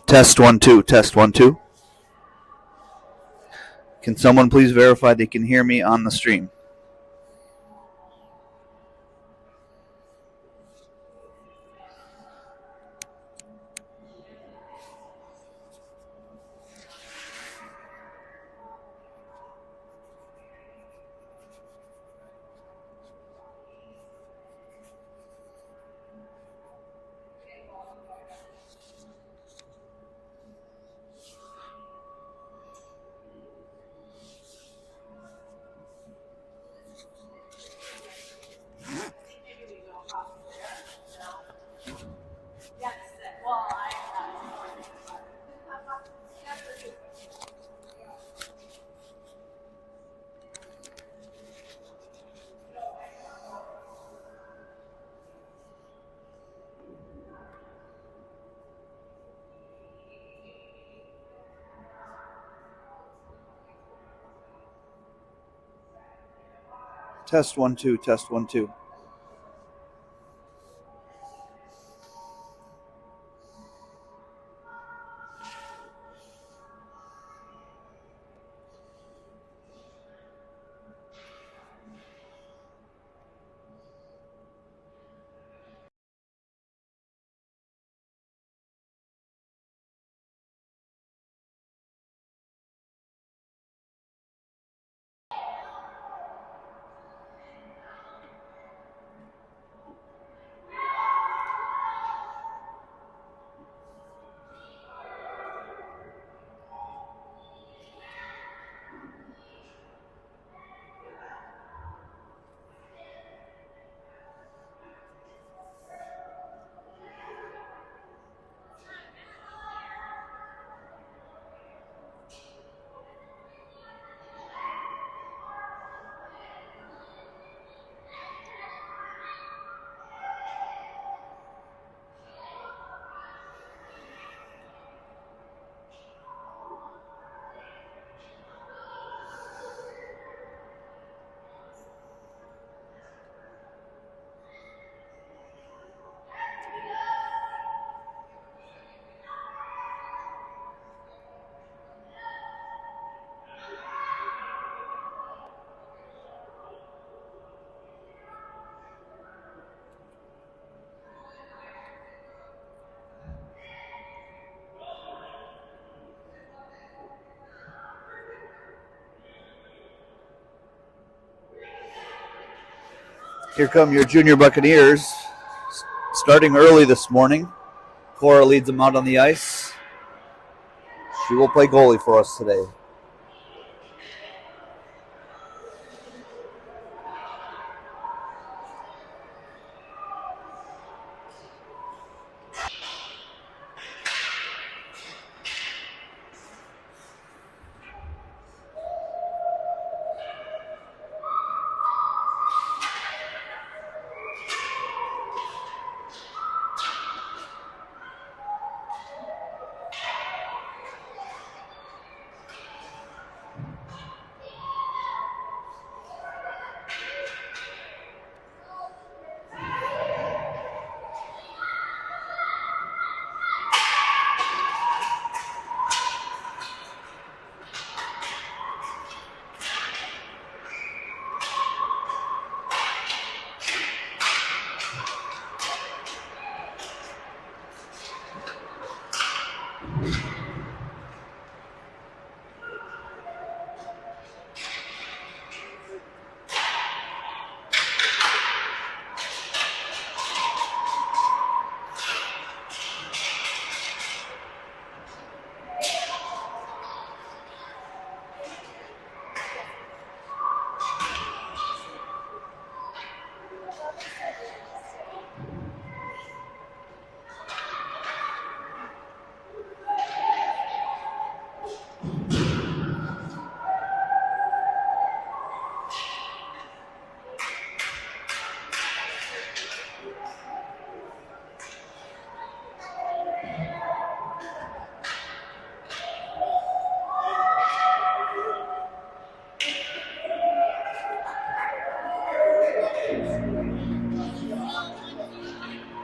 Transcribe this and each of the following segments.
Test 1 2. Test 1 2. Can someone please verify they can hear me on the stream? Test 1 2. Test 1 2. Here come your Junior Buccaneers, starting early this morning. Cora leads them out on the ice. She will play goalie for us today.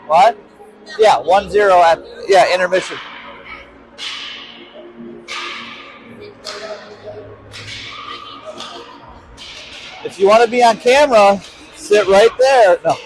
What? Yeah, 1-0 at intermission. If you want to be on camera, sit right there. No.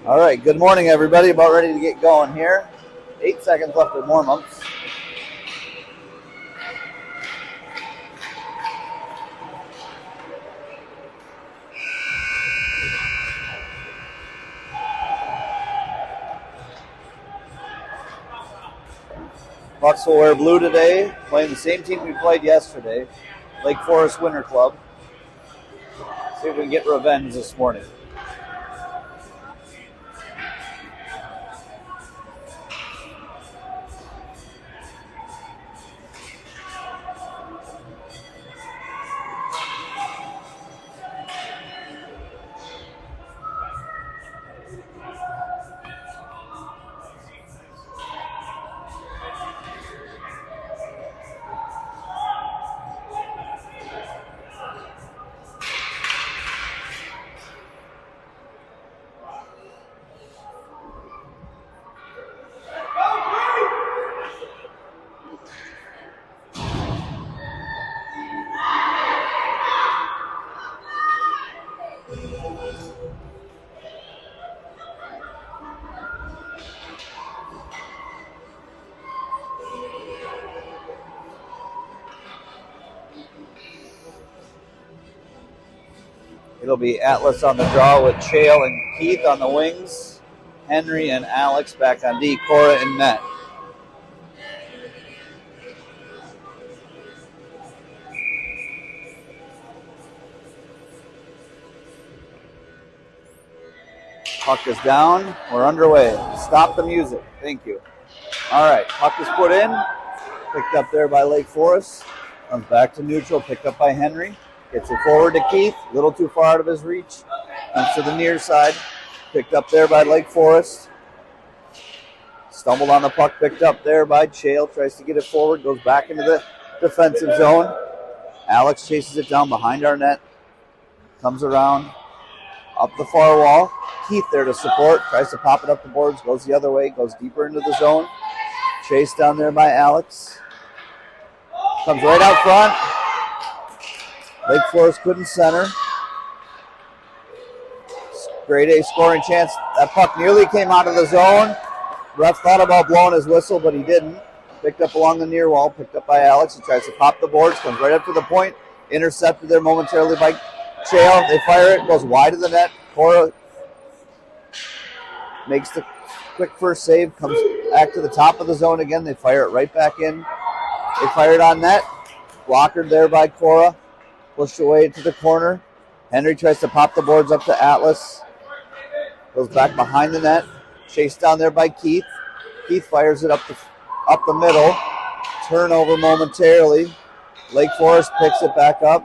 All right, good morning, everybody. About ready to get going here. 8 seconds left in warm-ups. Bucs will wear blue today, playing the same team we played yesterday, Lake Forest Winter Club. See if we can get revenge this morning. It'll be Atlas on the draw with Chael and Keith on the wings. Henry and Alex back on D. Cora and net. Puck is down. We're underway. Stop the music. Thank you. All right. Puck is put in. Picked up there by Lake Forest. Comes back to neutral. Picked up by Henry. Gets it forward to Keith. A little too far out of his reach. Comes to the near side. Picked up there by Lake Forest. Stumbled on the puck. Picked up there by Chael. Tries to get it forward. Goes back into the defensive zone. Alex chases it down behind our net. Comes around. Up the far wall. Keith there to support. Tries to pop it up the boards. Goes the other way. Goes deeper into the zone. Chased down there by Alex. Comes right out front. Lake Forest couldn't center. Grade A scoring chance. That puck nearly came out of the zone. Ref thought about blowing his whistle, but he didn't. Picked up along the near wall. Picked up by Alex. He tries to pop the boards. Comes right up to the point. Intercepted there momentarily by Chael. They fire it. Goes wide of the net. Cora makes the quick first save. Comes back to the top of the zone again. They fire it right back in. They fire it on net. Blockered there by Cora. Pushed away to the corner. Henry tries to pop the boards up to Atlas. Goes back behind the net. Chased down there by Keith. Keith fires it up the middle. Turnover momentarily. Lake Forest picks it back up.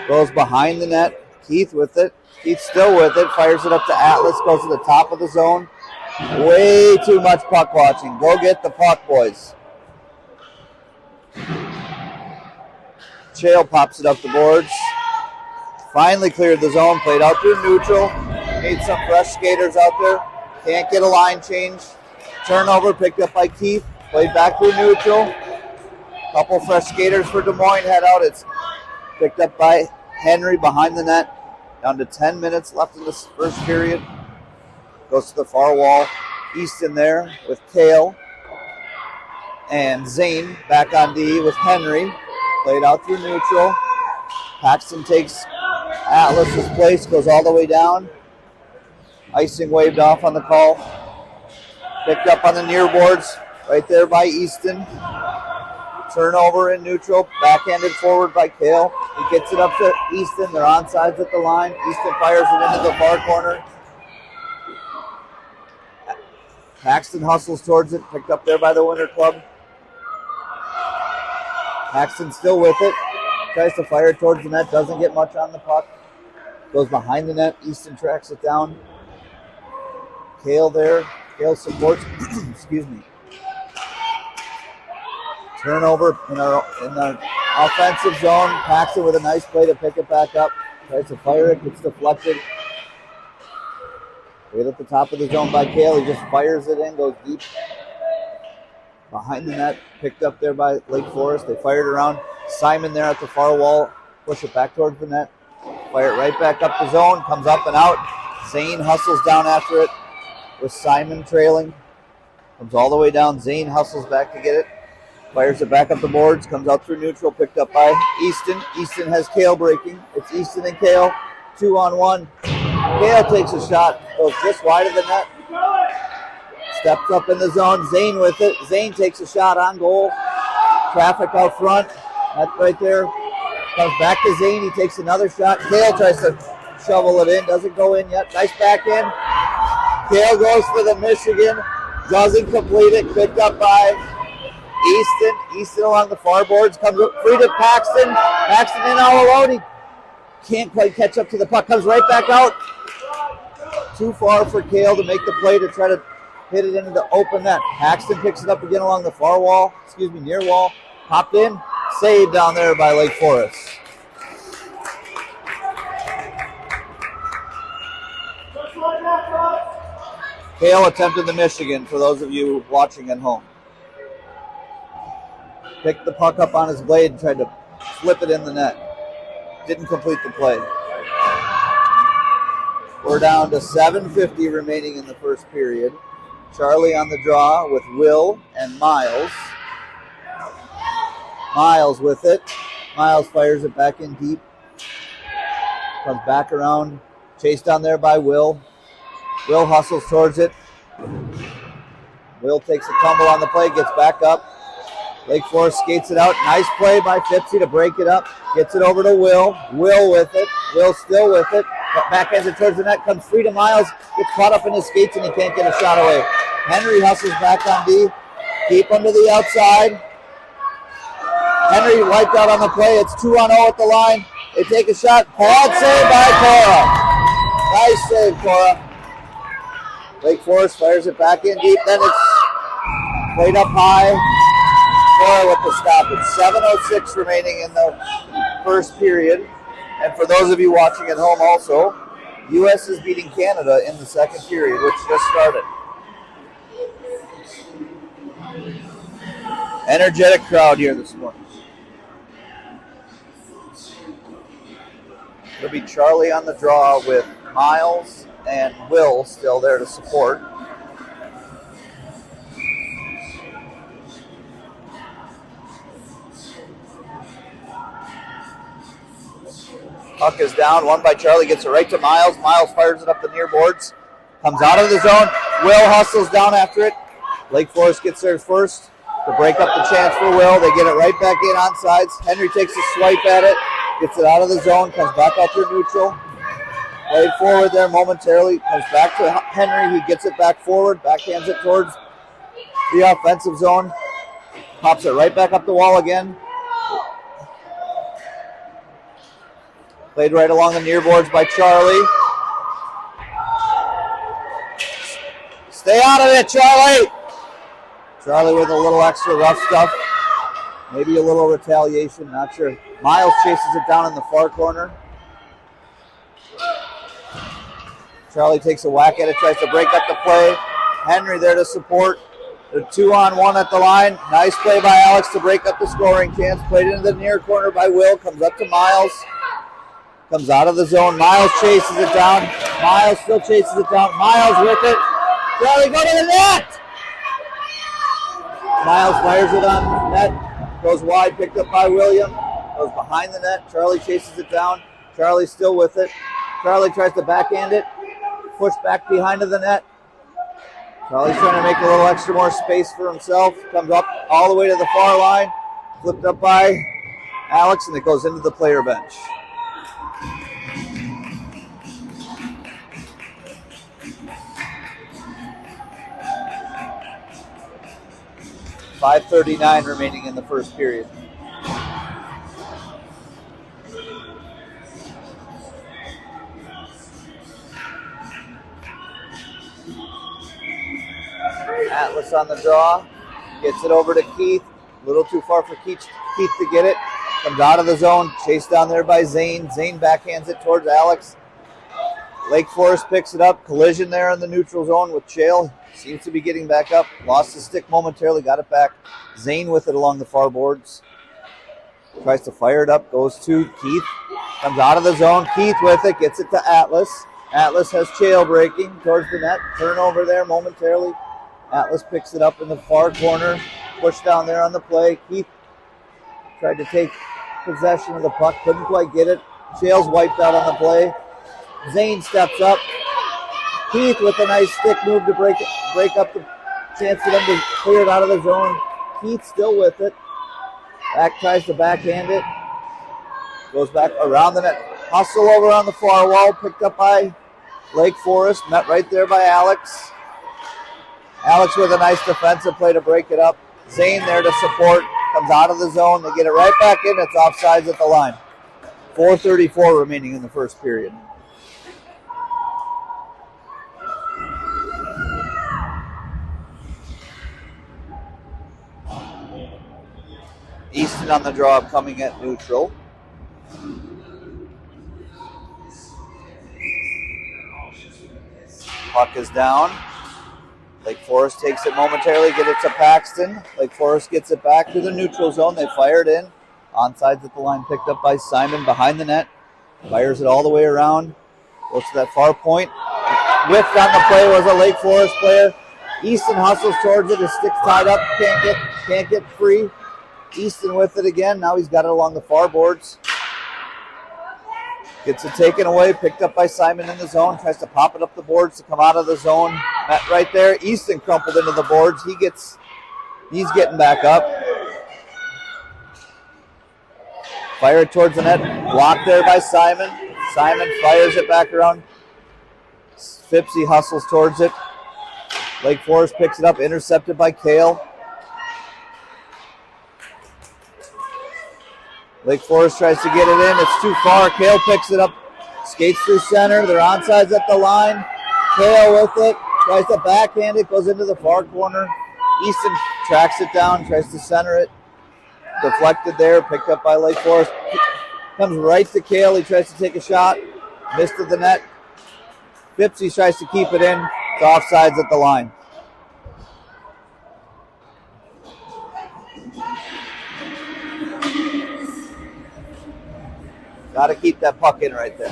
Goes behind the net. Keith with it. Keith still with it. Fires it up to Atlas. Goes to the top of the zone. Way too much puck watching. Go get the puck, boys. Chael pops it up the boards. Finally cleared the zone. Played out through neutral. Made some fresh skaters out there. Can't get a line change. Turnover picked up by Keith. Played back through neutral. Couple fresh skaters for Des Moines. Head out. It's picked up by Henry behind the net. Down to 10 minutes left in this first period. Goes to the far wall. Easton there with Kale. And Zane back on D with Henry. Played out through neutral. Paxton takes Atlas's place, goes all the way down. Icing waved off on the call. Picked up on the near boards, right there by Easton. Turnover in neutral, backhanded forward by Kale. He gets it up to Easton. They're on sides at the line. Easton fires it into the far corner. Paxton hustles towards it, picked up there by the Winter Club. Paxton still with it. Tries to fire towards the net. Doesn't get much on the puck. Goes behind the net. Easton tracks it down. Kale there. Kale supports. Excuse me. Turnover in the offensive zone. Paxton with a nice play to pick it back up. Tries to fire it. Gets deflected. Right at the top of the zone by Kale. He just fires it in. Goes deep. Behind the net, picked up there by Lake Forest. They fired around. Simon there at the far wall. Push it back towards the net. Fire it right back up the zone. Comes up and out. Zane hustles down after it with Simon trailing. Comes all the way down. Zane hustles back to get it. Fires it back up the boards. Comes out through neutral. Picked up by Easton. Easton has Kale breaking. It's Easton and Kale. 2-on-1. Kale takes a shot. Goes just wide of the net. Steps up in the zone. Zane with it. Zane takes a shot on goal. Traffic out front. That's right there. Comes back to Zane. He takes another shot. Kale tries to shovel it in. Doesn't go in yet. Nice back in. Kale goes for the Michigan. Doesn't complete it. Picked up by Easton. Easton along the far boards. Comes up free to Paxton. Paxton in all alone. He can't quite catch up to the puck. Comes right back out. Too far for Kale to make the play to try to hit it into the open net. Paxton picks it up again along the far wall. Near wall. Popped in. Saved down there by Lake Forest. Kale attempted the Michigan for those of you watching at home. Picked the puck up on his blade and tried to flip it in the net. Didn't complete the play. We're down to 7:50 remaining in the first period. Charlie on the draw with Will and Miles. Miles with it. Miles fires it back in deep. Comes back around. Chased down there by Will. Will hustles towards it. Will takes a tumble on the play. Gets back up. Lake Forest skates it out. Nice play by Fipsy to break it up. Gets it over to Will. Will with it. Will still with it. Backhands it towards the net. Comes free to Miles. Gets caught up in his skates and he can't get a shot away. Henry hustles back on D. Keep him to the outside. Henry wiped out on the play. It's 2-on-0 at the line. They take a shot. Bad save by Cora. Nice save, Cora. Lake Forest fires it back in deep. Then it's played up high. Cora with the stop. It's 7:06 remaining in the first period. And for those of you watching at home also, U.S. is beating Canada in the second period, which just started. Energetic crowd here this morning. It'll be Charlie on the draw with Miles and Will still there to support. Puck is down. One by Charlie. Gets it right to Miles. Miles fires it up the near boards. Comes out of the zone. Will hustles down after it. Lake Forest gets theirs first to break up the chance for Will. They get it right back in on sides. Henry takes a swipe at it. Gets it out of the zone. Comes back out through neutral. Played forward there momentarily. Comes back to Henry. He gets it back forward. Backhands it towards the offensive zone. Pops it right back up the wall again. Played right along the near boards by Charlie. Stay out of it, Charlie! Charlie with a little extra rough stuff. Maybe a little retaliation, not sure. Miles chases it down in the far corner. Charlie takes a whack at it, tries to break up the play. Henry there to support. They're 2-on-1 at the line. Nice play by Alex to break up the scoring chance. Played into the near corner by Will. Comes up to Miles. Comes out of the zone. Miles chases it down. Miles still chases it down. Miles with it. Charlie, go to the net! Miles fires it on net. Goes wide, picked up by William. Goes behind the net. Charlie chases it down. Charlie's still with it. Charlie tries to backhand it. Push back behind of the net. Charlie's trying to make a little extra more space for himself. Comes up all the way to the far line. Flipped up by Alex, and it goes into the player bench. .5:39 remaining in the first period. Atlas on the draw. Gets it over to Keith. A little too far for Keith to get it. Comes out of the zone. Chased down there by Zane. Zane backhands it towards Alex. Lake Forest picks it up. Collision there in the neutral zone with Chael. Seems to be getting back up. Lost the stick momentarily. Got it back. Zane with it along the far boards. Tries to fire it up. Goes to Keith. Comes out of the zone. Keith with it. Gets it to Atlas. Atlas has Chael breaking towards the net. Turnover there momentarily. Atlas picks it up in the far corner. Push down there on the play. Keith tried to take possession of the puck. Couldn't quite get it. Shales wiped out on the play. Zane steps up. Keith with a nice stick move to break up the chance for them to clear it out of the zone. Keith still with it. Back tries to backhand it. Goes back around the net. Hustle over on the far wall. Picked up by Lake Forest. Met right there by Alex. Alex with a nice defensive play to break it up. Zane there to support. Comes out of the zone. They get it right back in. It's offsides at the line. 4:34 remaining in the first period. Easton on the draw coming at neutral. Puck is down. Lake Forest takes it momentarily, get it to Paxton. Lake Forest gets it back to the neutral zone. They fire it in. Onsides at the line, picked up by Simon behind the net. Fires it all the way around. Goes to that far point. Whiffed on the play was a Lake Forest player. Easton hustles towards it. His stick's tied up. Can't get free. Easton with it again. Now he's got it along the far boards. Gets it taken away. Picked up by Simon in the zone. Tries to pop it up the boards to come out of the zone. Met right there. Easton crumpled into the boards. He's getting back up. Fire it towards the net. Blocked there by Simon. Simon fires it back around. Fipsy hustles towards it. Lake Forest picks it up. Intercepted by Kale. Lake Forest tries to get it in. It's too far. Kale picks it up. Skates through center. They're onsides at the line. Kale with it. Tries to backhand it. Goes into the far corner. Easton tracks it down. Tries to center it. Deflected there. Picked up by Lake Forest. Comes right to Kale. He tries to take a shot. Missed at the net. Fipsy tries to keep it in. It's offsides at the line. Got to keep that puck in right there.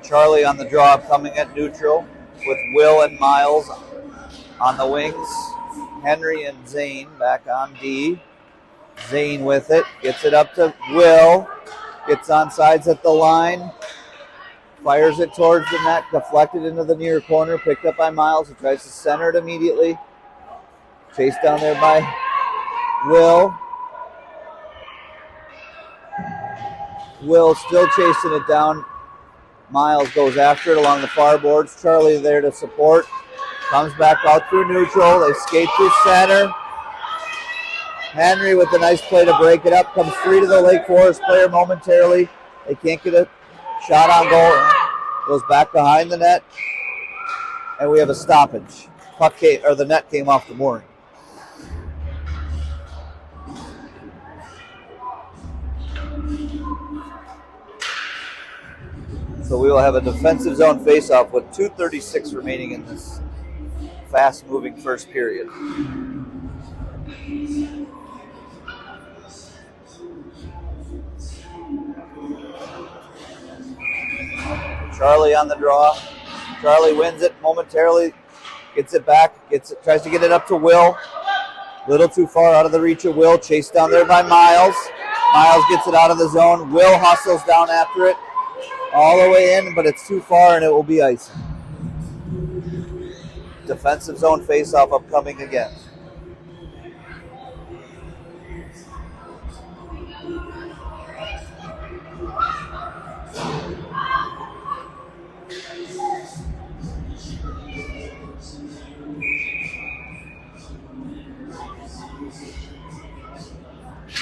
Charlie on the draw coming at neutral with Will and Miles on the wings. Henry and Zane back on D. Zane with it. Gets it up to Will. Gets on sides at the line. Fires it towards the net. Deflected into the near corner. Picked up by Miles. He tries to center it immediately. Chased down there by Will. Will still chasing it down. Miles goes after it along the far boards. Charlie there to support. Comes back out through neutral. They skate through center. Henry with a nice play to break it up. Comes free to the Lake Forest player momentarily. They can't get a shot on goal. Goes back behind the net. And we have a stoppage. The net came off the mooring. So we will have a defensive zone faceoff with 2:36 remaining in this fast-moving first period. Charlie on the draw. Charlie wins it momentarily. Gets it back. Tries to get it up to Will. Little too far out of the reach of Will. Chased down there by Miles. Miles gets it out of the zone. Will hustles down after it. All the way in, but it's too far and it will be icing. Defensive zone faceoff upcoming again.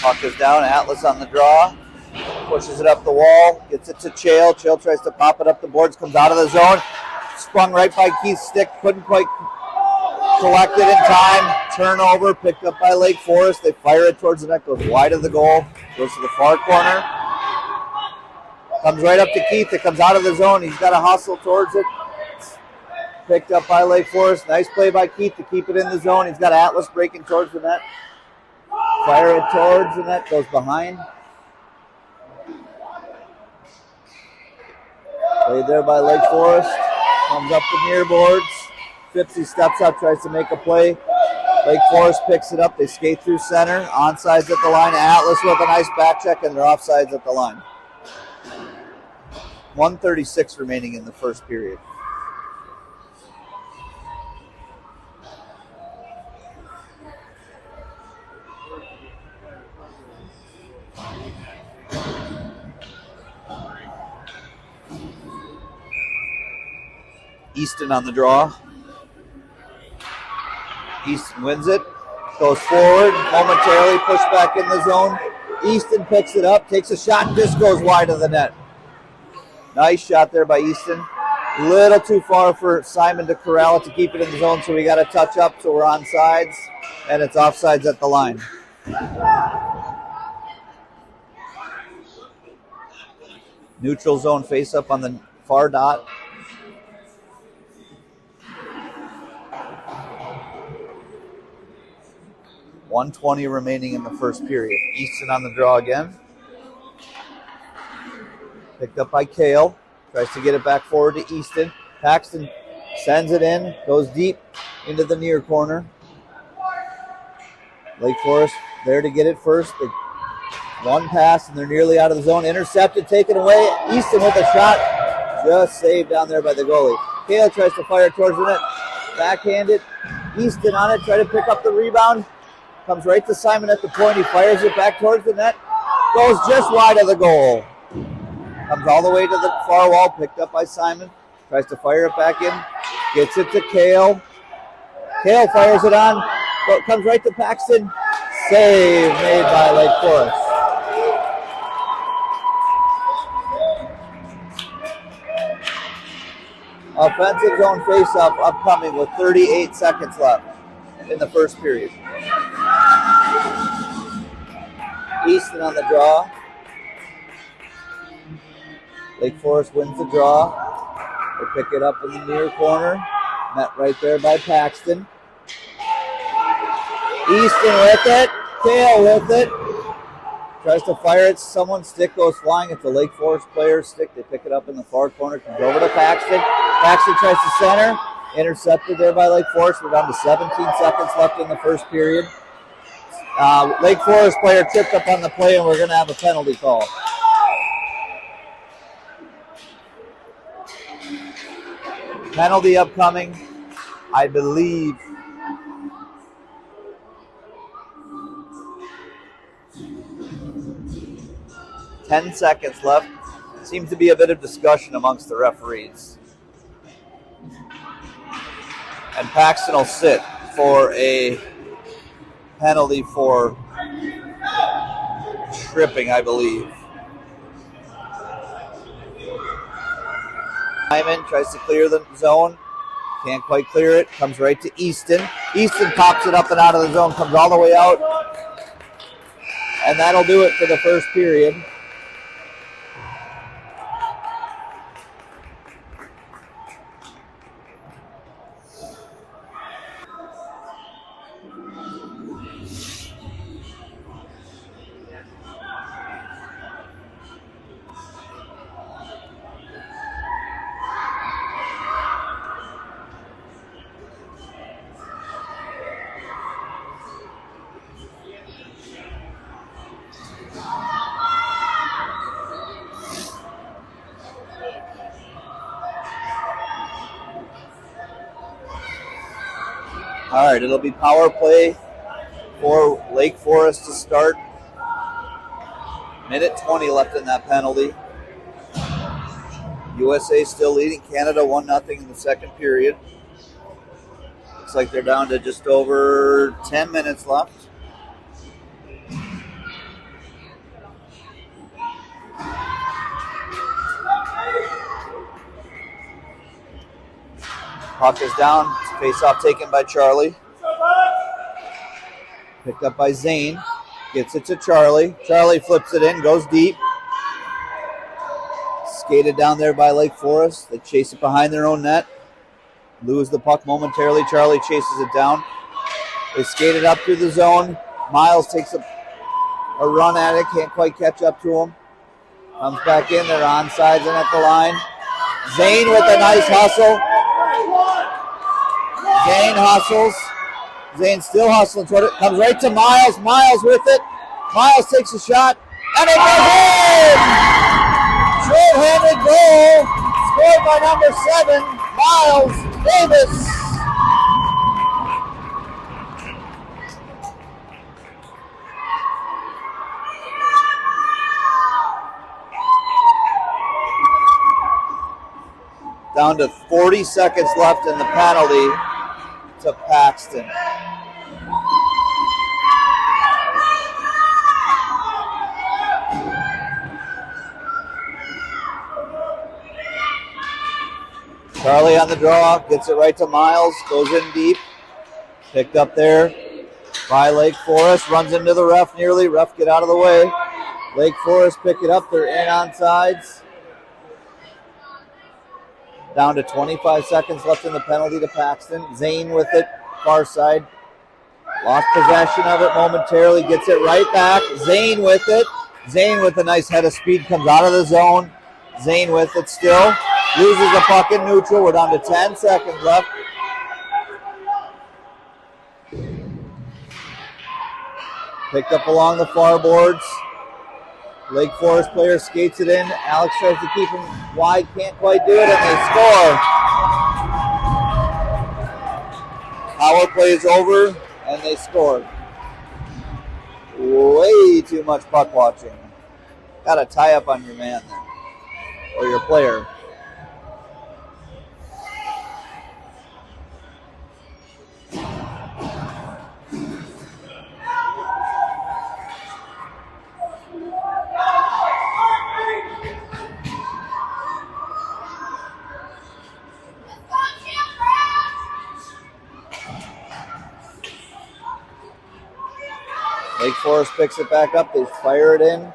Puck is down. Atlas on the draw. Pushes it up the wall. Gets it to Chael. Chael tries to pop it up the boards. Comes out of the zone. Sprung right by Keith's stick. Couldn't quite collect it in time. Turnover. Picked up by Lake Forest. They fire it towards the net. Goes wide of the goal. Goes to the far corner. Comes right up to Keith. It comes out of the zone. He's got to hustle towards it. Picked up by Lake Forest. Nice play by Keith to keep it in the zone. He's got Atlas breaking towards the net. Fire it towards the net. Goes behind. Played there by Lake Forest. Comes up the near boards. Phipsy steps up, tries to make a play. Lake Forest picks it up. They skate through center. Onsides at the line. Atlas with a nice back check, and they're offsides at the line. 1:36 remaining in the first period. Easton on the draw. Easton wins it. Goes forward. Momentarily pushed back in the zone. Easton picks it up. Takes a shot. Just goes wide of the net. Nice shot there by Easton. Little too far for Simon to corral it to keep it in the zone, so we got to touch up, so we're on sides, and it's offsides at the line. Neutral zone face up on the far dot. .120 remaining in the first period. Easton on the draw again. Picked up by Kale. Tries to get it back forward to Easton. Paxton sends it in. Goes deep into the near corner. Lake Forest there to get it first. One pass and they're nearly out of the zone. Intercepted, taken away. Easton with a shot. Just saved down there by the goalie. Kale tries to fire towards the net. Backhanded. Easton on it. Try to pick up the rebound. Comes right to Simon at the point. He fires it back towards the net. Goes just wide of the goal. Comes all the way to the far wall. Picked up by Simon. Tries to fire it back in. Gets it to Kale. Kale fires it on. But comes right to Paxton. Save made by Lake Forest. Offensive zone face-off upcoming with 38 seconds left in the first period. Easton on the draw. Lake Forest wins the draw. They pick it up in the near corner. Met right there by Paxton. Easton with it. Kale with it. Tries to fire it. Someone's stick goes flying. It's the Lake Forest player's stick. They pick it up in the far corner. Comes over to Paxton. Paxton tries to center. Intercepted there by Lake Forest. We're down to 17 seconds left in the first period. Lake Forest player tripped up on the play, and we're going to have a penalty call. Penalty upcoming, I believe. Ten seconds left. Seems to be a bit of discussion amongst the referees. And Paxton will sit for a penalty for tripping, I believe. Simon tries to clear the zone. Can't quite clear it. Comes right to Easton. Easton pops it up and out of the zone. Comes all the way out. And that'll do it for the first period. All right, it'll be power play for Lake Forest to start. Minute 20 left in that penalty. USA still leading Canada 1-0 in the second period. Looks like they're down to just over 10 minutes left. Puck is down. Face-off taken by Charlie. Picked up by Zane. Gets it to Charlie. Charlie flips it in, goes deep. Skated down there by Lake Forest. They chase it behind their own net. Lose the puck momentarily. Charlie chases it down. They skate it up through the zone. Miles takes a run at it. Can't quite catch up to him. Comes back in. They're onside and at the line. Zane with a nice hustle. Zane hustles. Zane still hustling toward it. Comes right to Miles. Miles with it. Miles takes a shot. And it goes in! Short-handed goal. Scored by number 7, Miles Davis. Down to 40 seconds left in the penalty to Paxton. Charlie on the draw, gets it right to Miles, goes in deep. Picked up there by Lake Forest, runs into the ref nearly. Ref, get out of the way. Lake Forest pick it up, they're in on sides. Down to 25 seconds left in the penalty to Paxton. Zane with it, far side. Lost possession of it momentarily, gets it right back. Zane with it. Zane with a nice head of speed, comes out of the zone. Zane with it still. Loses the puck in neutral. We're down to 10 seconds left. Picked up along the far boards. Lake Forest player skates it in. Alex tries to keep him wide, can't quite do it, and they score. Power play is over, and they score. Way too much puck watching. Got to tie up on your man there, or your player. Lake Forest picks it back up. They fire it in.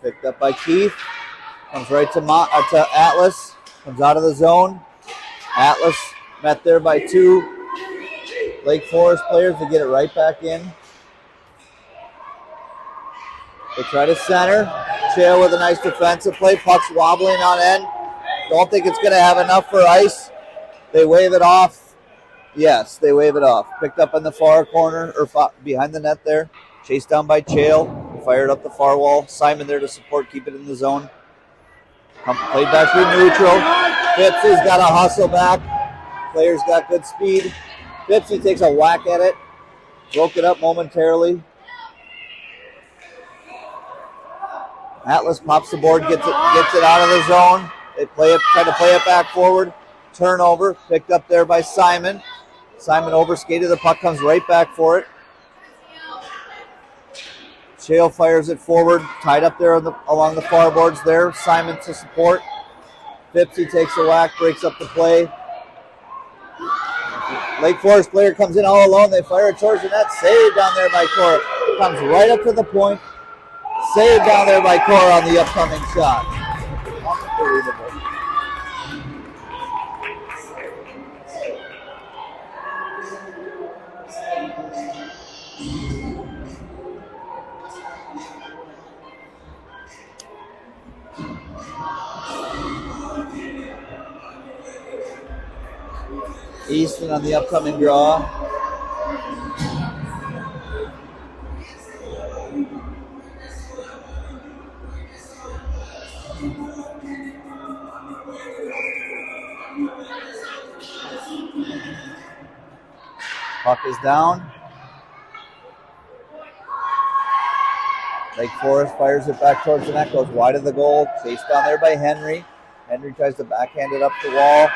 Picked up by Keith. Comes right to Atlas. Comes out of the zone. Atlas met there by 2 Lake Forest players to get it right back in. They try to center. Chael with a nice defensive play. Puck's wobbling on end. Don't think it's going to have enough for ice. They wave it off. Yes, they wave it off. Picked up in the far corner, or behind the net there. Chased down by Chael. Fired up the far wall. Simon there to support, keep it in the zone. Played back through neutral. Phipsy's got to hustle back. Player's got good speed. Phipsy takes a whack at it. Broke it up momentarily. Atlas pops the board, gets it out of the zone. They try to play it back forward. Turnover, picked up there by Simon. Simon overskated, the puck comes right back for it. Chael fires it forward, tied up there along the far boards there. Simon to support. Phipsy takes a whack, breaks up the play. Lake Forest player comes in all alone. They fire it towards the net. Saved down there by Cora. Comes right up to the point. Saved down there by Cora on the upcoming shot. Unbelievable. Easton on the upcoming draw. Puck is down. Lake Forest fires it back towards the net, goes wide of the goal. Chased down there by Henry. Henry tries to backhand it up the wall.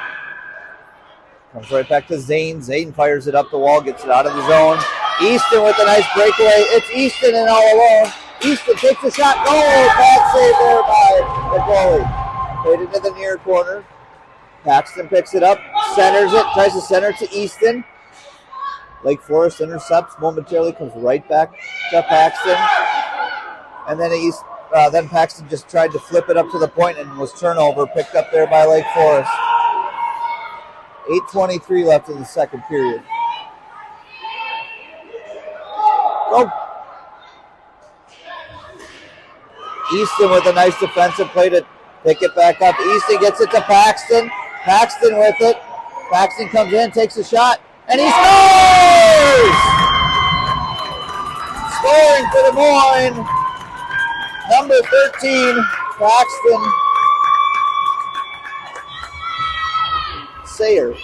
Comes right back to Zane. Zane fires it up the wall, gets it out of the zone. Easton with a nice breakaway. It's Easton and all alone. Easton takes a shot. Goal! Bad save there by the goalie. Played into the near corner. Paxton picks it up, centers it, tries to center it to Easton. Lake Forest intercepts momentarily, comes right back to Paxton. And then Paxton just tried to flip it up to the point and was turnover, picked up there by Lake Forest. 8:23 left in the second period. Go. Easton with a nice defensive play to pick it back up. Easton gets it to Paxton. Paxton with it. Paxton comes in, takes a shot, and he scores! Scoring for Des Moines. Number 13, Paxton Sayer.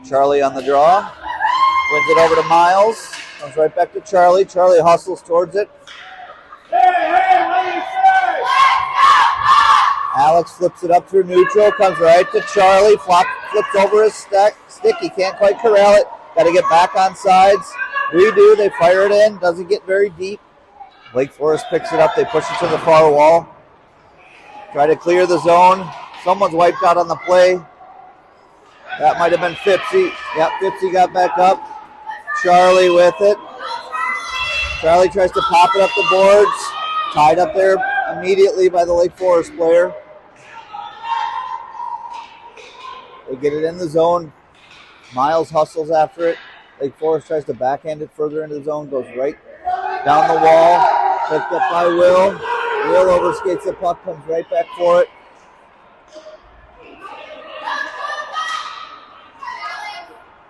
Charlie on the draw. Wins it over to Miles. Comes right back to Charlie. Charlie hustles towards it. Alex flips it up through neutral. Comes right to Charlie. Flips over his stick. He can't quite corral it. Got to get back on sides. Redo. They fire it in. Doesn't get very deep. Lake Forest picks it up. They push it to the far wall. Try to clear the zone. Someone's wiped out on the play. That might have been Fipsy. Yep, Fipsy got back up. Charlie with it. Charlie tries to pop it up the boards. Tied up there immediately by the Lake Forest player. They get it in the zone. Miles hustles after it. Lake Forest tries to backhand it further into the zone. Goes right down the wall. Picked up by Will. Will overskates the puck. Comes right back for it.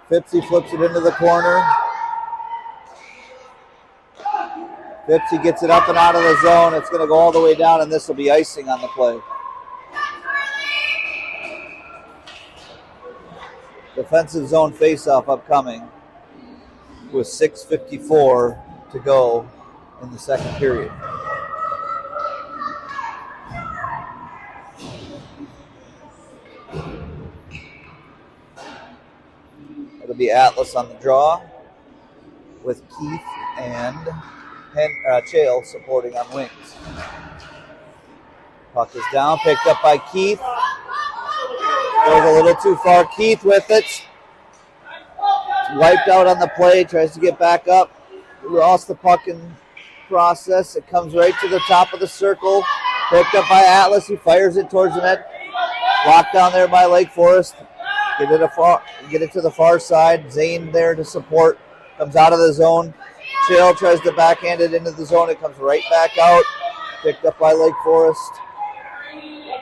Fipsy flips it into the corner. Fipsy gets it up and out of the zone. It's going to go all the way down, and this will be icing on the play. Defensive zone faceoff upcoming with 6:54 to go in the second period. It'll be Atlas on the draw with Keith and Chael supporting on wings. Puck is down, picked up by Keith. Goes a little too far. Keith with it. Wiped out on the play, tries to get back up. Lost the puck in process. It comes right to the top of the circle. Picked up by Atlas. He fires it towards the net. Blocked down there by Lake Forest. Get it to the far side. Zane there to support. Comes out of the zone. Chael tries to backhand it into the zone. It comes right back out. Picked up by Lake Forest.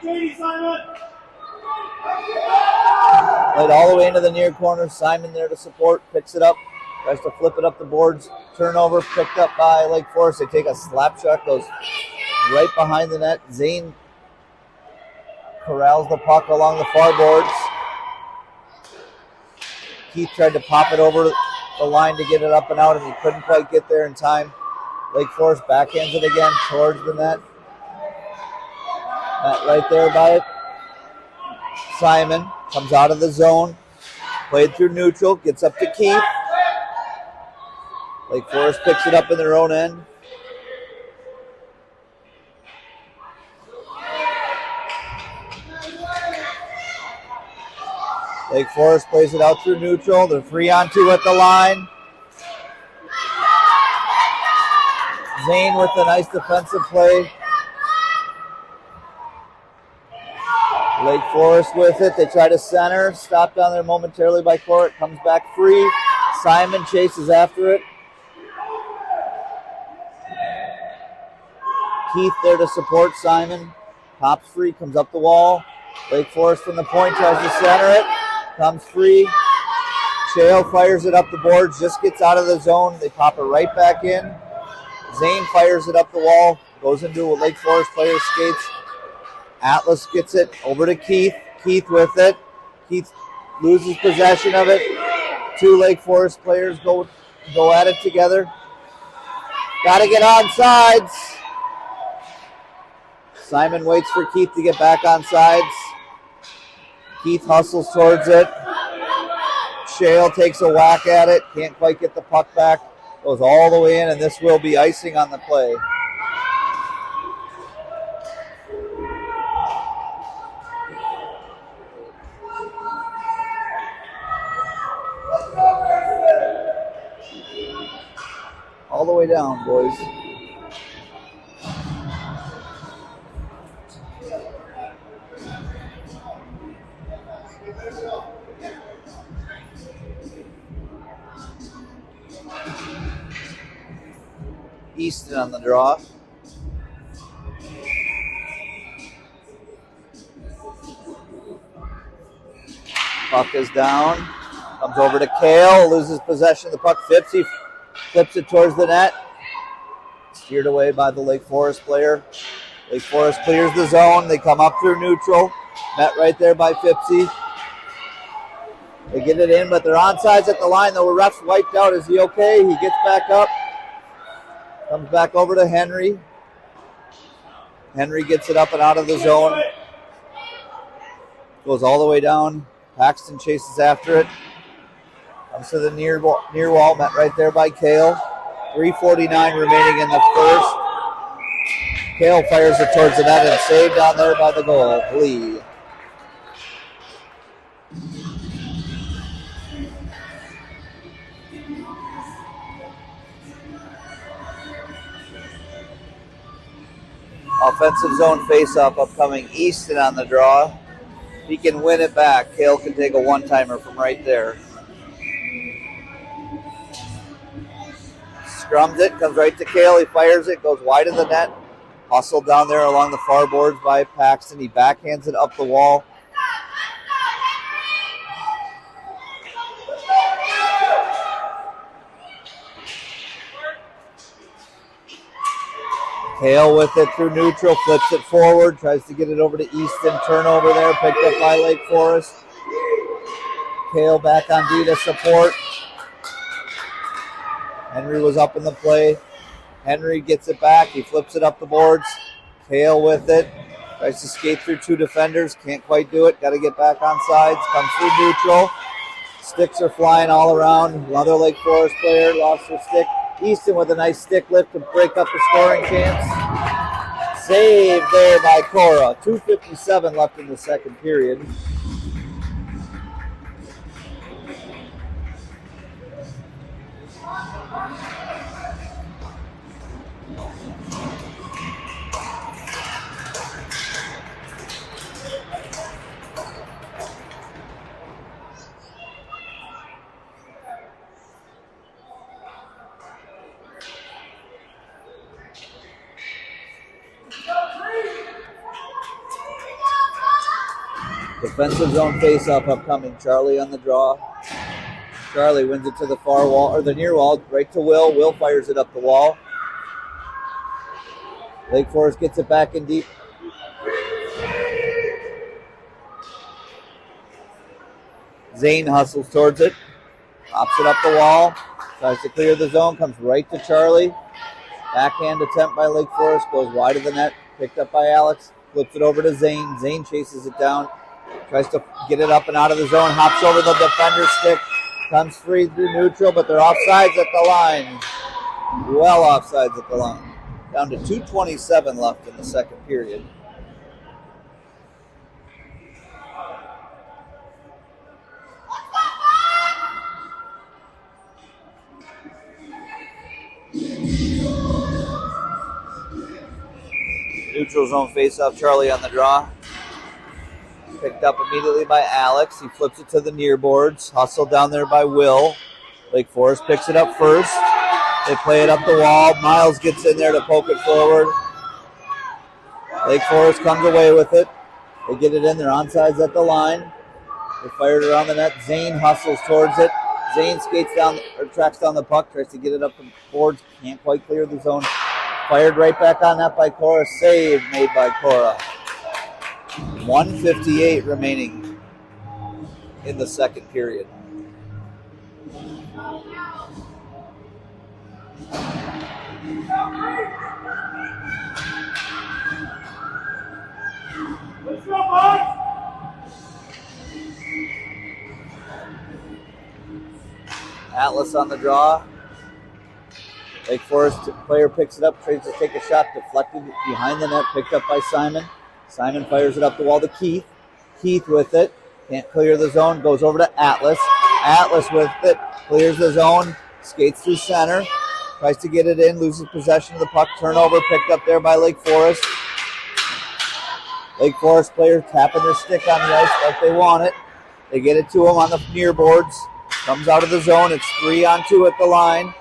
Played all the way into the near corner. Simon there to support. Picks it up. Tries to flip it up the boards. Turnover picked up by Lake Forest. They take a slap shot. Goes right behind the net. Zane corrals the puck along the far boards. Keith tried to pop it over the line to get it up and out, and he couldn't quite get there in time. Lake Forest backhands it again towards the net. Net right there by it. Simon comes out of the zone. Played through neutral. Gets up to Keith. Lake Forest picks it up in their own end. Lake Forest plays it out through neutral. They're 3-on-2 at the line. Zane with a nice defensive play. Lake Forest with it. They try to center. Stopped down there momentarily by Court. Comes back free. Simon chases after it. Keith there to support Simon. Pops free. Comes up the wall. Lake Forest from the point tries to center it. Comes free. Chael fires it up the boards. Just gets out of the zone. They pop it right back in. Zane fires it up the wall. Goes into a Lake Forest player's skates. Atlas gets it over to Keith. Keith with it. Keith loses possession of it. Two Lake Forest players go at it together. Got to get on sides. Simon waits for Keith to get back on sides. Keith hustles towards it. Chael takes a whack at it. Can't quite get the puck back. Goes all the way in, and this will be icing on the play. down, boys. Easton on the draw. Puck is down. Comes over to Kale. Loses possession of the puck. Fipsy flips it towards the net. Steered away by the Lake Forest player. Lake Forest clears the zone. They come up through neutral. Met right there by Fipsy. They get it in, but they're onside at the line. The ref's wiped out. Is he okay? He gets back up. Comes back over to Henry. Henry gets it up and out of the zone. Goes all the way down. Paxton chases after it. Comes to the near wall. Met right there by Kale. 3:49 remaining in the first. Kale fires it towards the net and saved down there by the goal. Lee. Offensive zone face-off upcoming. Easton on the draw. If he can win it back, Kale can take a one-timer from right there. Scrums it, comes right to Kale. He fires it, goes wide of the net. Hustled down there along the far boards by Paxton. He backhands it up the wall. Kale with it through neutral, flips it forward, tries to get it over to Easton. Turnover there, picked up by Lake Forest. Kale back on D to support. Henry was up in the play. Henry gets it back. He flips it up the boards. Kale with it. Tries to skate through two defenders. Can't quite do it. Got to get back on sides. Comes through neutral. Sticks are flying all around. Another Lake Forest player lost her stick. Easton with a nice stick lift to break up the scoring chance. Saved there by Cora. 2:57 left in the second period. Defensive zone face-off upcoming. Charlie on the draw. Charlie wins it to the far wall, or the near wall, right to Will. Will fires it up the wall. Lake Forest gets it back in deep. Zane hustles towards it. Pops it up the wall. Tries to clear the zone. Comes right to Charlie. Backhand attempt by Lake Forest. Goes wide of the net. Picked up by Alex. Flips it over to Zane. Zane chases it down. Tries to get it up and out of the zone. Hops over the defender's stick. Comes free through neutral, but they're offsides at the line. Well offsides at the line. Down to 2:27 left in the second period. Neutral zone face-off. Charlie on the draw. Picked up immediately by Alex. He flips it to the near boards. Hustled down there by Will. Lake Forest picks it up first. They play it up the wall. Miles gets in there to poke it forward. Lake Forest comes away with it. They get it in. They're onsides at the line. They fired around the net. Zane hustles towards it. Zane skates down, or tracks down the puck. Tries to get it up the boards. Can't quite clear the zone. Fired right back on that by Cora. Save made by Cora. 1:58 remaining in the second period. Atlas on the draw. Lake Forest player picks it up, tries to take a shot, deflected behind the net, picked up by Simon. Simon fires it up the wall to Keith. Keith with it. Can't clear the zone. Goes over to Atlas. Atlas with it. Clears the zone. Skates through center. Tries to get it in, loses possession of the puck. Turnover picked up there by Lake Forest. Lake Forest players tapping their stick on the ice like they want it. They get it to him on the near boards. Comes out of the zone. It's 3-on-2 at the line.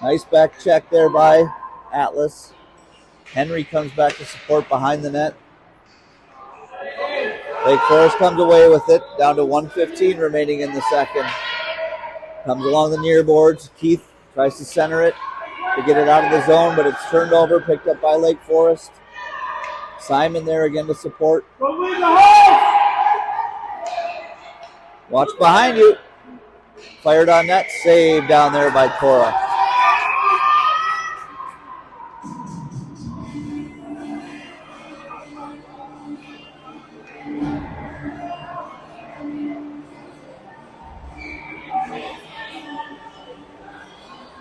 Nice back check there by Atlas. Henry comes back to support behind the net. Lake Forest comes away with it. Down to 1:15 remaining in the second. Comes along the near boards. Keith tries to center it to get it out of the zone, but it's turned over, picked up by Lake Forest. Simon there again to support. Watch behind you. Fired on net. Saved down there by Cora.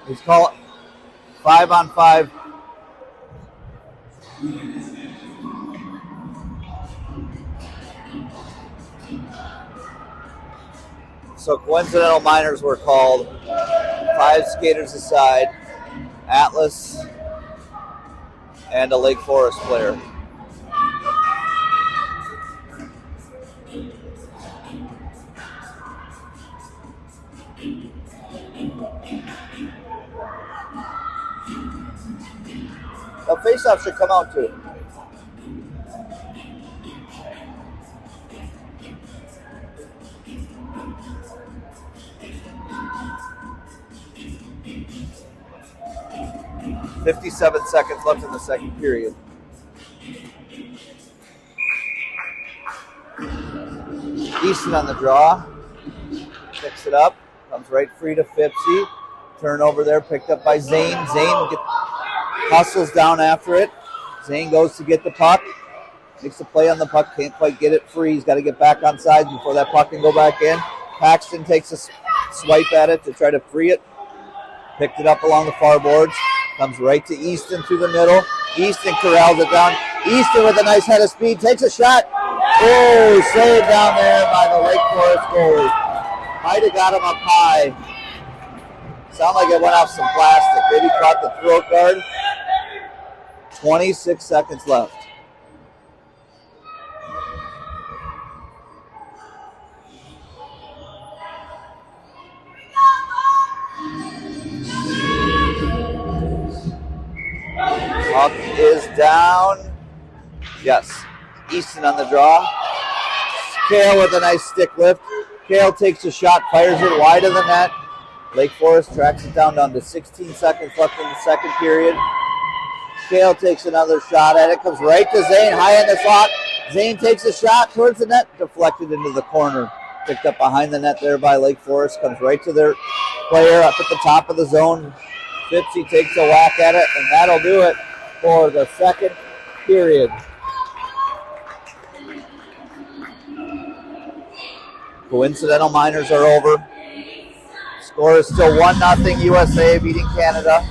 He's called 5-on-5. So coincidental minors were called. 5 skaters aside. Atlas and a Lake Forest player. The faceoff should come out too. .57 seconds left in the second period. Easton on the draw. Picks it up. Comes right free to Fipsy. Turnover there picked up by Zane. Zane hustles down after it. Zane goes to get the puck. Makes a play on the puck. Can't quite get it free. He's got to get back on sides before that puck can go back in. Paxton takes a swipe at it to try to free it. Picked it up along the far boards. Comes right to Easton through the middle. Easton corrals it down. Easton with a nice head of speed. Takes a shot. Oh, saved down there by the Lake Forest goalie. Might have got him up high. Sound like it went off some plastic. Maybe caught the throat guard. 26 seconds left. Puck is down. Yes. Easton on the draw. Kale with a nice stick lift. Kale takes a shot, fires it wide of the net. Lake Forest tracks it down to 16 seconds left in the second period. Kale takes another shot at it. Comes right to Zane, high in the slot. Zane takes a shot towards the net. Deflected into the corner. Picked up behind the net there by Lake Forest. Comes right to their player up at the top of the zone. Fipsy takes a whack at it, and that'll do it for the second period. Coincidental minors are over. Score is still 1-0 USA beating Canada.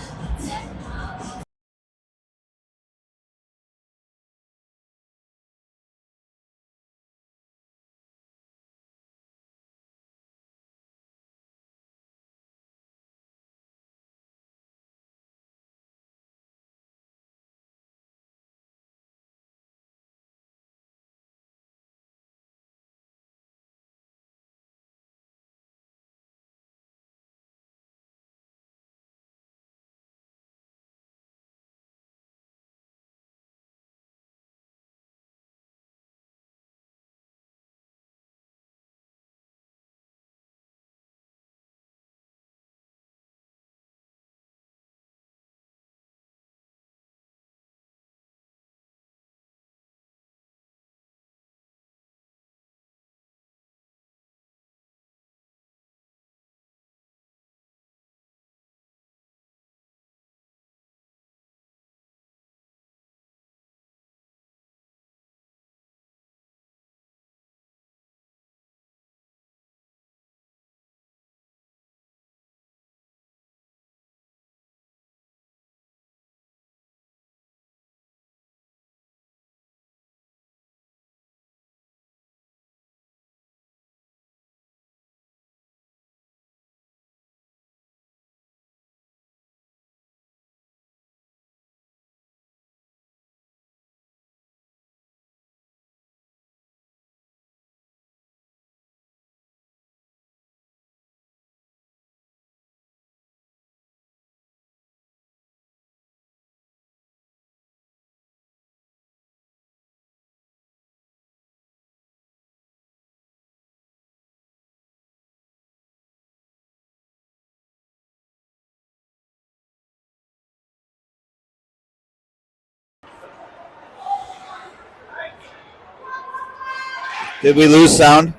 Did we lose sound?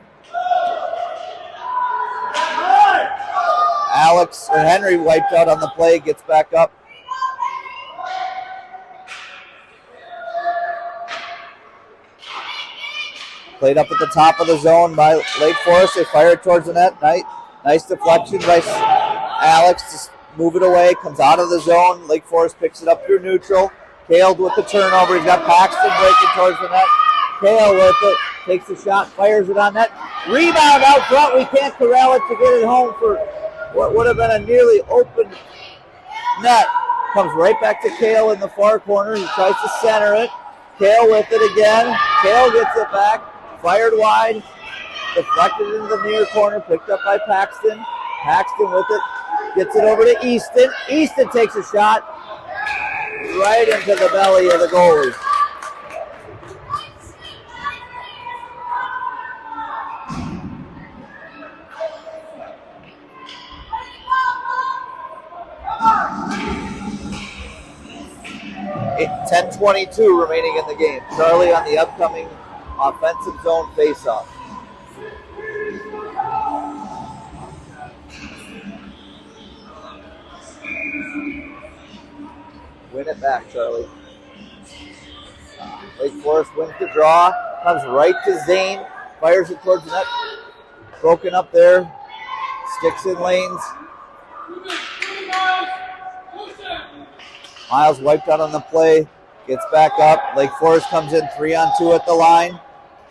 Alex or Henry wiped out on the play, gets back up. Played up at the top of the zone by Lake Forest. They fire it towards the net. Nice deflection by Alex to move it away. Comes out of the zone. Lake Forest picks it up through neutral. Kale with the turnover. He's got Paxton breaking towards the net. Kale with it. Takes the shot. Fires it on net. Rebound out front. We can't corral it to get it home for what would have been a nearly open net. Comes right back to Kale in the far corner. He tries to center it. Kale with it again. Kale gets it back. Fired wide. Deflected into the near corner. Picked up by Paxton. Paxton with it. Gets it over to Easton. Easton takes a shot right into the belly of the goalie. It, 10:22 remaining in the game. Charlie on the upcoming offensive zone faceoff. Win it back, Charlie. Lake Forest wins the draw. Comes right to Zane. Fires it towards the net. Broken up there. Sticks in lanes. Miles wiped out on the play. Gets back up. Lake Forest comes in 3-on-2 at the line.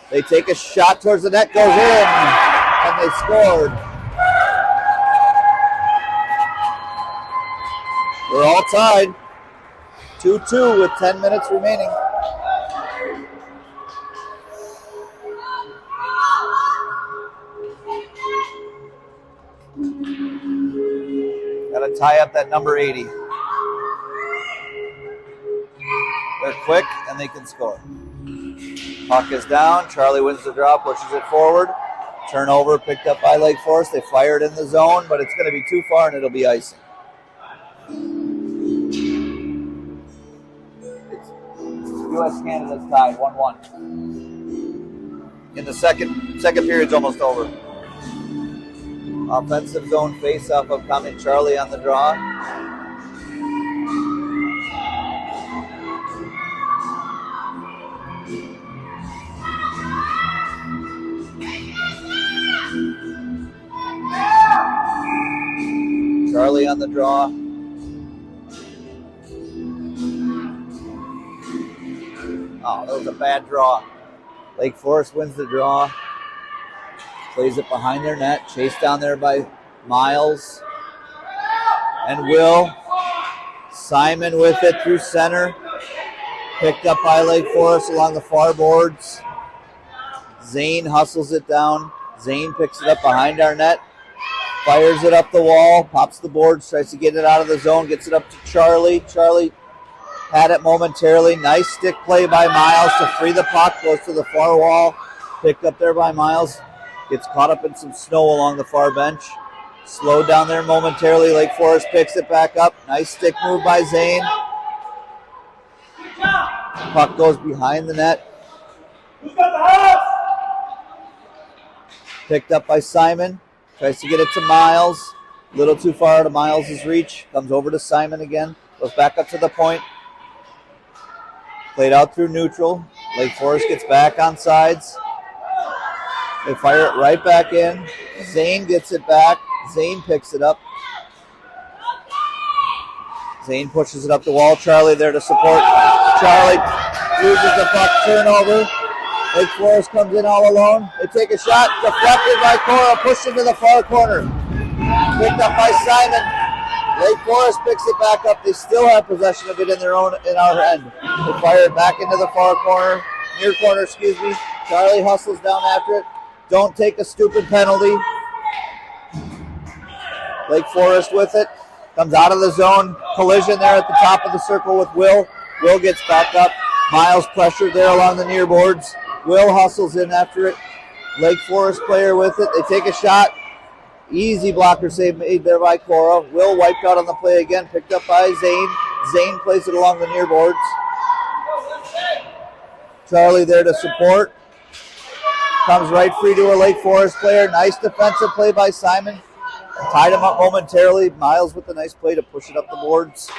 They take a shot towards the net. Goes in. And they scored. We're all tied. 2-2 with 10 minutes remaining. Got to tie up that number 80. They're quick and they can score. Puck is down. Charlie wins the draw, pushes it forward. Turnover picked up by Lake Forest. They fired in the zone, but it's going to be too far and it'll be icing. U.S. Canada's tied 1-1. In the second period's almost over. Offensive zone face-off upcoming. Charlie on the draw. Charlie on the draw. Oh, that was a bad draw. Lake Forest wins the draw. Plays it behind their net. Chased down there by Miles. And Will. Simon with it through center. Picked up by Lake Forest along the far boards. Zane hustles it down. Zane picks it up behind our net. Fires it up the wall. Pops the boards. Tries to get it out of the zone. Gets it up to Charlie. Charlie had it momentarily. Nice stick play by Miles to free the puck. Goes to the far wall. Picked up there by Miles. Gets caught up in some snow along the far bench. Slowed down there momentarily. Lake Forest picks it back up. Nice stick move by Zane. Puck goes behind the net. Picked up by Simon. Tries to get it to Miles. A little too far out of Miles' reach. Comes over to Simon again. Goes back up to the point. Played out through neutral. Lake Forest gets back on sides. They fire it right back in. Zane gets it back. Zane picks it up. Zane pushes it up the wall. Charlie there to support. Charlie loses the puck. Turnover. Lake Forest comes in all alone. They take a shot. Deflected by Cora. Pushed into the far corner. Picked up by Simon. Lake Forest picks it back up. They still have possession of it in our end. They fire it back into the far corner. Near corner, excuse me. Charlie hustles down after it. Don't take a stupid penalty. Lake Forest with it. Comes out of the zone. Collision there at the top of the circle with Will. Will gets back up. Miles pressured there along the near boards. Will hustles in after it. Lake Forest player with it. They take a shot. Easy blocker save made there by Cora. Will wiped out on the play again. Picked up by Zane. Zane plays it along the near boards. Charlie there to support. Comes right free to a Lake Forest player. Nice defensive play by Simon. Tied him up momentarily. Miles with a nice play to push it up the boards.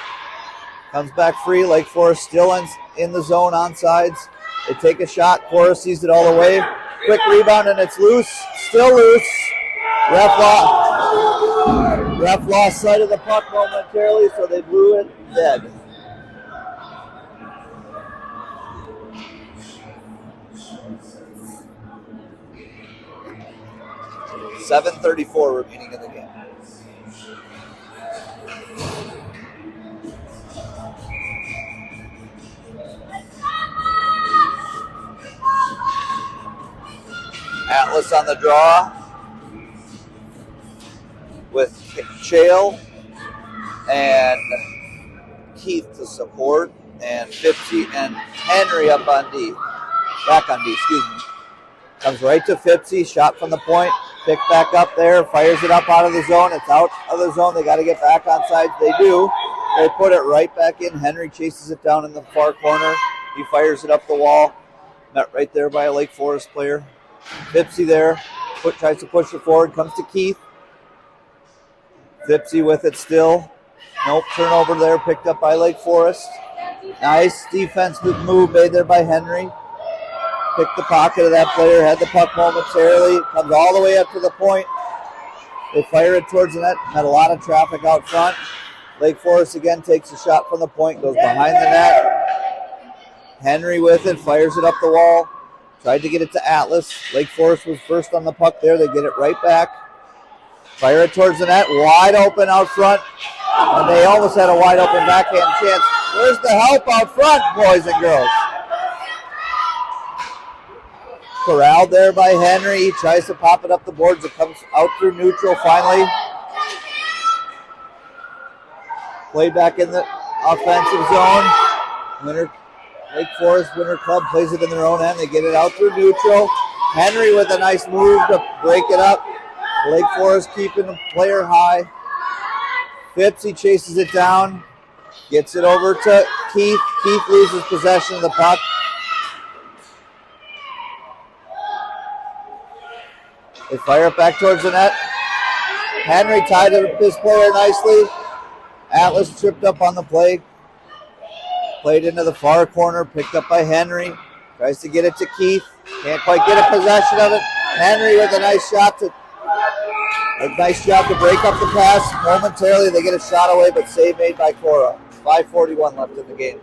Comes back free. Lake Forest still in the zone on sides. They take a shot. Cora sees it all the way. Quick rebound and it's loose. Still loose. Ref lost sight of the puck momentarily, so they blew it dead. .7:34 remaining in the game. Atlas on the draw with Chale and Keith to support, and 50 and Henry up on D. Back on D, excuse me. Comes right to Fipsy, shot from the point, picked back up there, fires it up out of the zone. It's out of the zone. They got to get back on sides. They do. They put it right back in. Henry chases it down in the far corner. He fires it up the wall. Met right there by a Lake Forest player. Fipsy there, tries to push it forward, comes to Keith. Fipsy with it still. Nope, turnover there, picked up by Lake Forest. Nice defensive move made there by Henry. Picked the pocket of that player, had the puck momentarily, comes all the way up to the point. They fire it towards the net, had a lot of traffic out front. Lake Forest again takes a shot from the point, goes behind the net. Henry with it, fires it up the wall. Tried to get it to Atlas. Lake Forest was first on the puck there. They get it right back. Fire it towards the net. Wide open out front. And they almost had a wide open backhand chance. Where's the help out front, boys and girls? Corralled there by Henry. He tries to pop it up the boards. It comes out through neutral finally. Play back in the offensive zone. Lake Forest Winter Club plays it in their own end. They get it out through neutral. Henry with a nice move to break it up. Lake Forest keeping the player high. Fipsy chases it down. Gets it over to Keith. Keith loses possession of the puck. They fire it back towards the net. Henry tied his player nicely. Atlas tripped up on the play. Played into the far corner, picked up by Henry. Tries to get it to Keith. Can't quite get a possession of it. Henry with a nice job to break up the pass. Momentarily they get a shot away, but save made by Cora. 5:41 left in the game.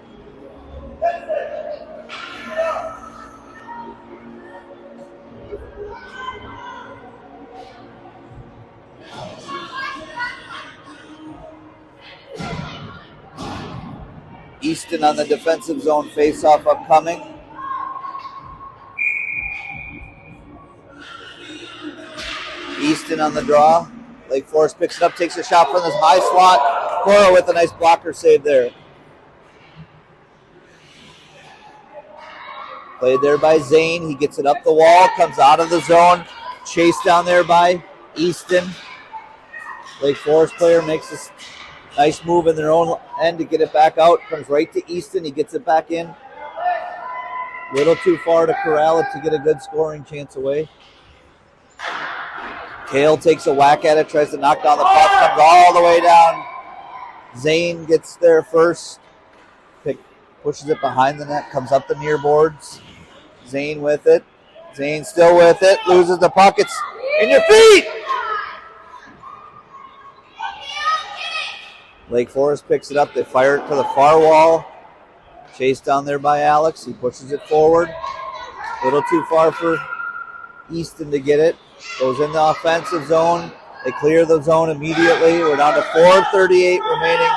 Easton on the defensive zone face-off upcoming. Easton on the draw. Lake Forest picks it up, takes a shot from this high slot. Cora with a nice blocker save there. Played there by Zane. He gets it up the wall, comes out of the zone. Chased down there by Easton. Lake Forest player makes this nice move in their own end to get it back out. Comes right to Easton. He gets it back in. Little too far to corral it to get a good scoring chance away. Kale takes a whack at it, tries to knock down the puck, comes all the way down. Zane gets there first. Pushes it behind the net, comes up the near boards. Zane with it. Zane still with it. Loses the puck. It's in your feet! Lake Forest picks it up. They fire it to the far wall. Chased down there by Alex. He pushes it forward. A little too far for Easton to get it. Goes in the offensive zone. They clear the zone immediately. We're down to 4:38 remaining.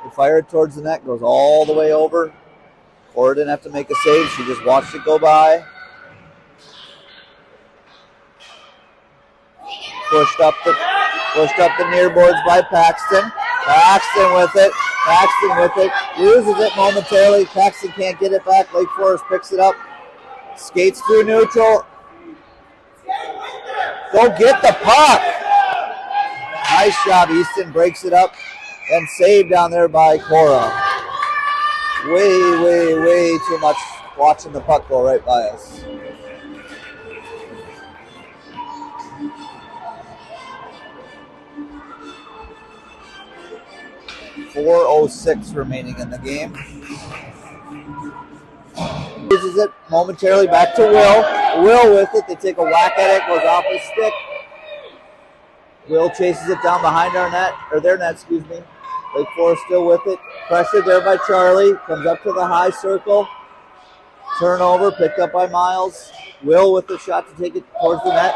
They fire it towards the net. Goes all the way over. Cora didn't have to make a save. She just watched it go by. Pushed up the near boards by Paxton. Paxton with it. Loses it momentarily. Paxton can't get it back. Lake Forest picks it up. Skates through neutral. Go get the puck. Nice job. Easton breaks it up and saved down there by Cora. Way too much watching the puck go right by us. 4:06 remaining in the game. Uses it momentarily back to Will. Will with it. They take a whack at it. Goes off his stick. Will chases it down behind our net, or their net, excuse me. Lake Forest still with it. Pressured there by Charlie. Comes up to the high circle. Turnover picked up by Miles. Will with the shot to take it towards the net.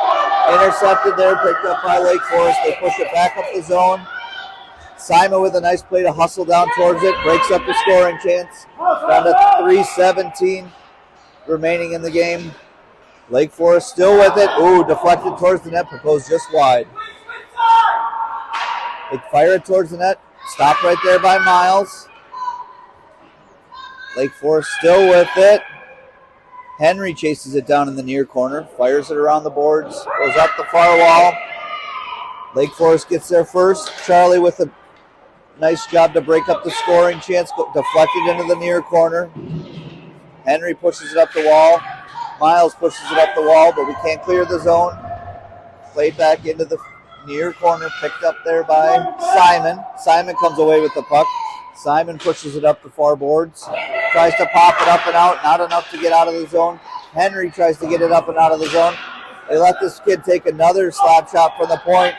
Intercepted there, picked up by Lake Forest. They push it back up the zone. Simon with a nice play to hustle down towards it. Breaks up the scoring chance. Down to 3:17 remaining in the game. Lake Forest still with it. Ooh, deflected towards the net, but goes just wide. They fire it towards the net. Stopped right there by Miles. Lake Forest still with it. Henry chases it down in the near corner. Fires it around the boards. Goes up the far wall. Lake Forest gets there first. Charlie with a nice job to break up the scoring chance. Deflected into the near corner. Henry pushes it up the wall. Miles pushes it up the wall, but we can't clear the zone. Played back into the near corner. Picked up there by Simon. Simon comes away with the puck. Simon pushes it up the far boards. Tries to pop it up and out. Not enough to get out of the zone. Henry tries to get it up and out of the zone. They let this kid take another slap shot from the point.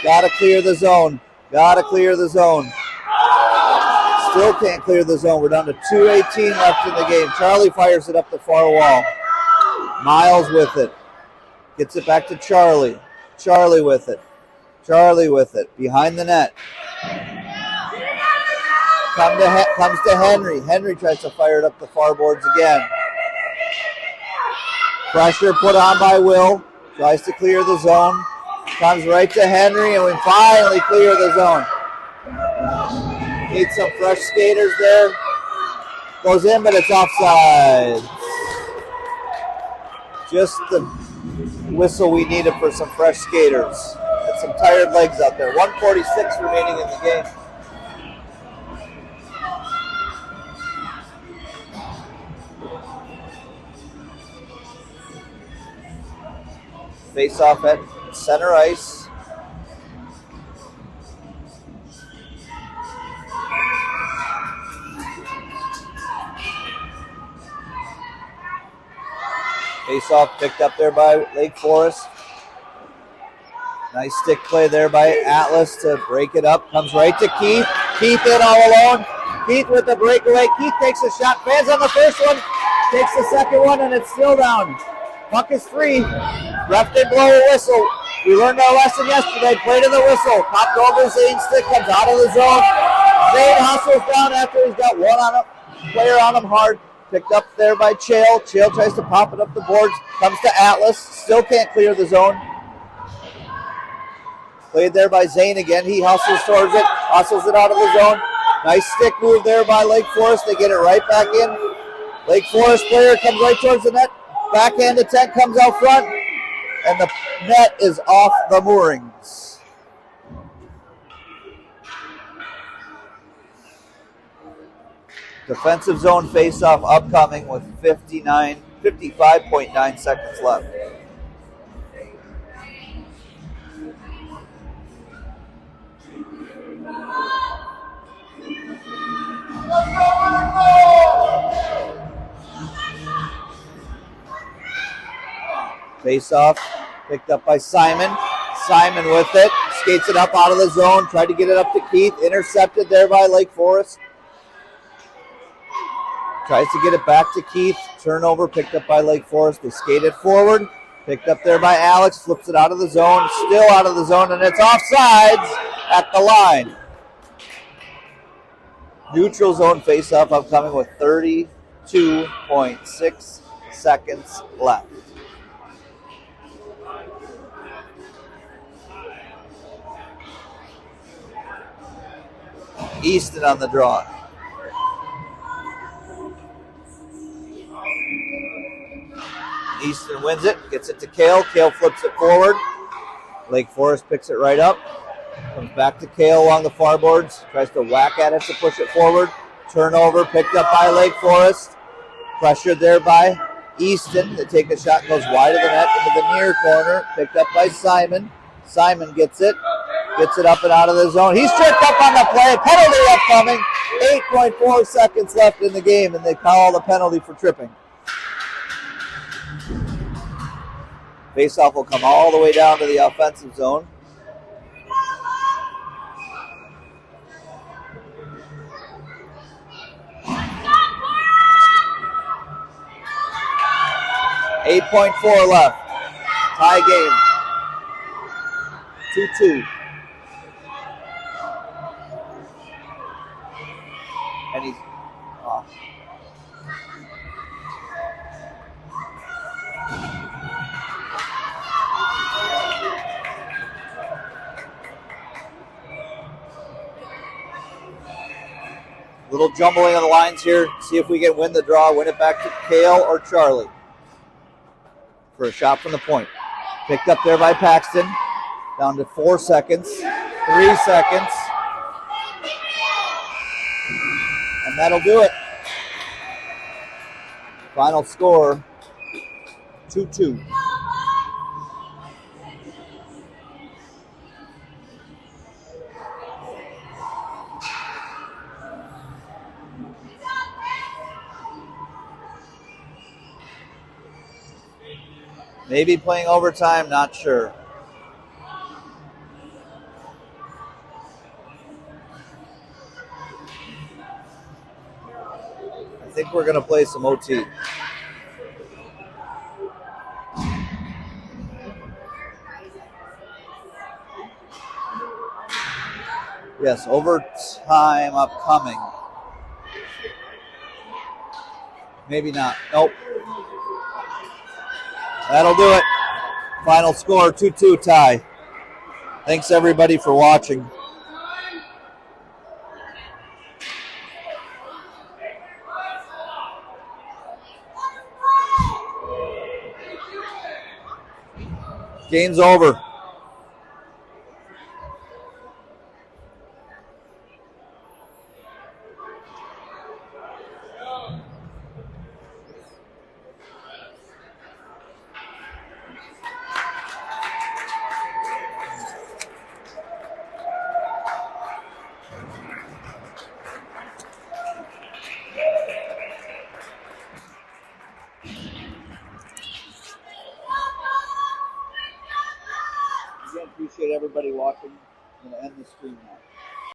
Gotta clear the zone. Gotta clear the zone. Still can't clear the zone. We're down to 2:18 left in the game. Charlie fires it up the far wall. Miles with it. Gets it back to Charlie. Charlie with it. Charlie with it. Behind the net. Comes to Henry. Henry tries to fire it up the far boards again. Pressure put on by Will. Tries to clear the zone. Comes right to Henry, and we finally clear the zone. Need some fresh skaters there. Goes in, but it's offside. Just the whistle we needed for some fresh skaters. And some tired legs out there. 1:46 remaining in the game. Face off at center ice. Face off picked up there by Lake Forest. Nice stick play there by Atlas to break it up. Comes right to Keith. Keith in all alone. Keith with the breakaway. Keith takes a shot. Fans on the first one. Takes the second one, and it's still down. Puck is free. Ref did blow a whistle. We learned our lesson yesterday. Played in the whistle. Popped over Zane's stick. Comes out of the zone. Zane hustles down after he's got one on a player on him hard. Picked up there by Chael. Chael tries to pop it up the boards. Comes to Atlas. Still can't clear the zone. Played there by Zane again. He hustles towards it. Hustles it out of the zone. Nice stick move there by Lake Forest. They get it right back in. Lake Forest player comes right towards the net. Backhand attempt comes out front. And the net is off the moorings. Defensive zone face-off upcoming with 55.9 seconds left. Face-off picked up by Simon. Simon with it. Skates it up out of the zone. Tried to get it up to Keith. Intercepted there by Lake Forest. Tries to get it back to Keith. Turnover picked up by Lake Forest. They skated forward. Picked up there by Alex. Flips it out of the zone. Still out of the zone, and it's offsides at the line. Neutral zone face-off upcoming with 32.6 seconds left. Easton on the draw. Easton wins it, gets it to Kale. Kale flips it forward. Lake Forest picks it right up. Comes back to Kale along the far boards. Tries to whack at it to push it forward. Turnover picked up by Lake Forest. Pressured there by Easton. They take a shot, goes wide of the net into the near corner. Picked up by Simon. Simon gets it. Gets it up and out of the zone. He's tripped up on the play. Penalty upcoming. 8.4 seconds left in the game, and they call the penalty for tripping. Faceoff will come all the way down to the offensive zone. .4 left. Tie game. 2-2. And he's off. Little jumbling of the lines here. See if we can win the draw. Win it back to Kale or Charlie. For a shot from the point. Picked up there by Paxton. Down to 4 seconds. 3 seconds. And that'll do it. Final score, 2-2. Maybe playing overtime, not sure. I think we're going to play some OT. Yes, overtime upcoming. Maybe not. Nope. That'll do it. Final score, 2-2 tie. Thanks everybody for watching. Game's over. Appreciate everybody watching. I'm going to end the stream now.